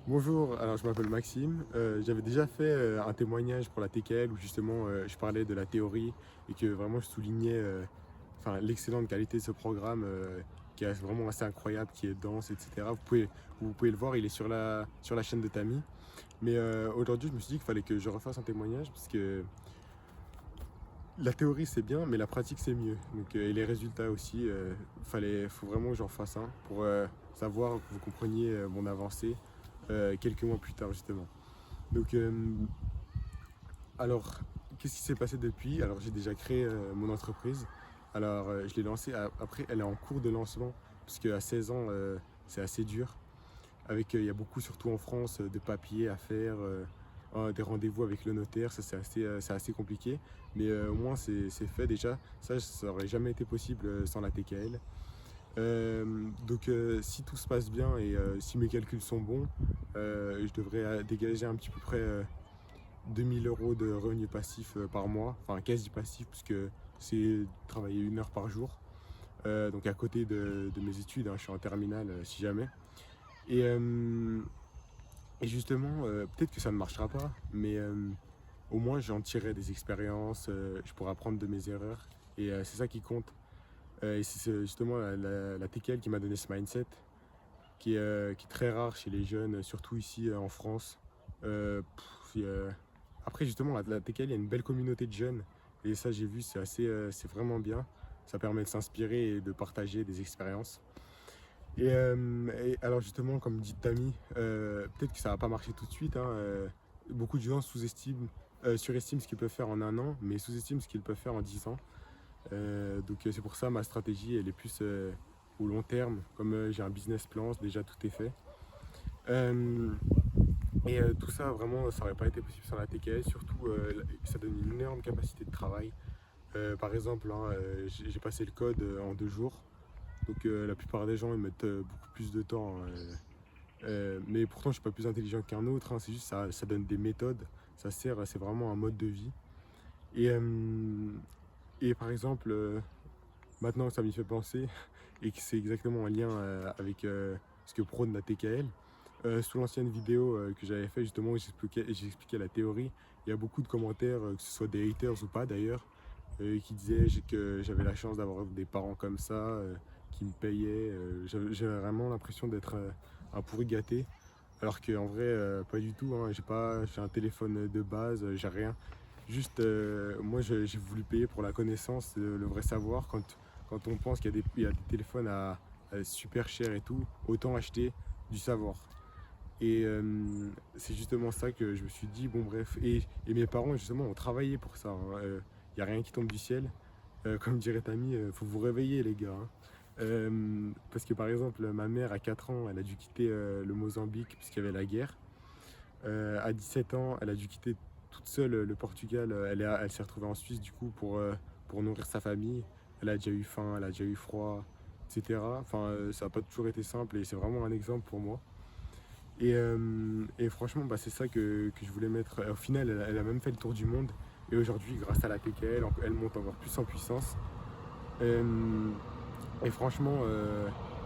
Bonjour, alors je m'appelle Maxime. J'avais déjà fait un témoignage pour la TKL où justement je parlais de la théorie et que vraiment je soulignais l'excellente qualité de ce programme qui est vraiment assez incroyable, qui est dense, etc. Vous pouvez le voir, il est sur la chaîne de Tami. Mais aujourd'hui, je me suis dit qu'il fallait que je refasse un témoignage parce que la théorie c'est bien, mais la pratique c'est mieux. Donc, et les résultats aussi, faut vraiment que j'en fasse un pour savoir que vous compreniez mon avancée quelques mois plus tard justement. Donc, alors, qu'est-ce qui s'est passé depuis? Alors, j'ai déjà créé mon entreprise. Alors, je l'ai lancée. Après, elle est en cours de lancement, puisque à 16 ans, c'est assez dur. Il y a beaucoup, surtout en France, de papiers à faire, des rendez-vous avec le notaire. Ça, c'est assez compliqué. Mais au moins, c'est fait déjà. Ça n'aurait jamais été possible sans la TKL. Donc, si tout se passe bien et si mes calculs sont bons, je devrais dégager à peu près 2000 euros de revenus passifs par mois, enfin quasi passif puisque c'est travailler 1 heure par jour. Donc à côté de mes études, hein, je suis en terminale si jamais. Et, euh, et justement, peut-être que ça ne marchera pas, mais au moins j'en tirerai des expériences, je pourrai apprendre de mes erreurs et c'est ça qui compte. Et c'est justement la TKL qui m'a donné ce mindset qui est très rare chez les jeunes, surtout ici en France. Après, justement, la TKL, il y a une belle communauté de jeunes. Et ça, j'ai vu, c'est vraiment bien. Ça permet de s'inspirer et de partager des expériences. Et alors, justement, comme dit Tami, peut-être que ça va pas marcher tout de suite, hein. Beaucoup de gens surestiment ce qu'ils peuvent faire en 1 an, mais sous-estiment ce qu'ils peuvent faire en 10 ans. Donc, c'est pour ça ma stratégie, elle est plus au long terme. Comme j'ai un business plan, déjà tout est fait. Euh, et tout ça, vraiment, ça n'aurait pas été possible sans la TKS. Surtout, ça donne une énorme capacité de travail. Par exemple, hein, j'ai passé le code en 2 jours. Donc la plupart des gens ils mettent beaucoup plus de temps, hein. Mais pourtant, je suis pas plus intelligent qu'un autre, hein. C'est juste ça donne des méthodes. Ça sert, c'est vraiment un mode de vie. Et, euh, et par exemple, maintenant que ça m'y fait penser, et que c'est exactement en lien avec ce que prône la TKL, sous l'ancienne vidéo que j'avais fait justement où j'expliquais la théorie, il y a beaucoup de commentaires, que ce soit des haters ou pas d'ailleurs, qui disaient que j'avais la chance d'avoir des parents comme ça, qui me payaient. J'avais vraiment l'impression d'être un pourri gâté, alors qu'en vrai, pas du tout, hein. J'ai un téléphone de base, j'ai rien. Juste, moi, j'ai voulu payer pour la connaissance, le vrai savoir. Quand on pense qu'il y a des téléphones à super cher et tout, autant acheter du savoir. Et c'est justement ça que je me suis dit, bon bref. Et mes parents, justement, ont travaillé pour ça, hein. Il n'y a rien qui tombe du ciel. Comme dirait Tammy, faut vous réveiller les gars, hein. Parce que par exemple, ma mère à 4 ans, elle a dû quitter le Mozambique puisqu'il y avait la guerre. À 17 ans, elle a dû quitter toute seule le Portugal. Elle s'est retrouvée en Suisse du coup pour nourrir sa famille. Elle a déjà eu faim, elle a déjà eu froid, etc. Enfin, ça n'a pas toujours été simple et c'est vraiment un exemple pour moi. Et franchement, bah, c'est ça que je voulais mettre. Au final, elle a même fait le tour du monde. Et aujourd'hui, grâce à la TKL, elle monte encore plus en puissance. Euh, et franchement,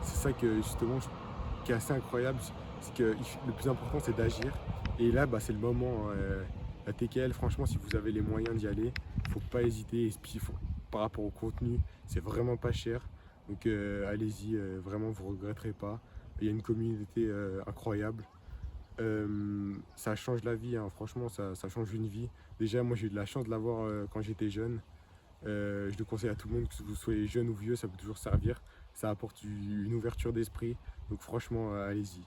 c'est ça qui est assez incroyable. C'est que le plus important, c'est d'agir. Et là, bah, c'est le moment, hein. La TKL, franchement, si vous avez les moyens d'y aller, faut pas hésiter. Et puis, par rapport au contenu, c'est vraiment pas cher. Donc, allez-y, vraiment, vous regretterez pas. Il y a une communauté incroyable. Ça change la vie, hein. Franchement, ça change une vie. Déjà, moi, j'ai eu de la chance de l'avoir quand j'étais jeune. Je le conseille à tout le monde, que vous soyez jeune ou vieux, ça peut toujours servir. Ça apporte une ouverture d'esprit. Donc franchement, allez-y.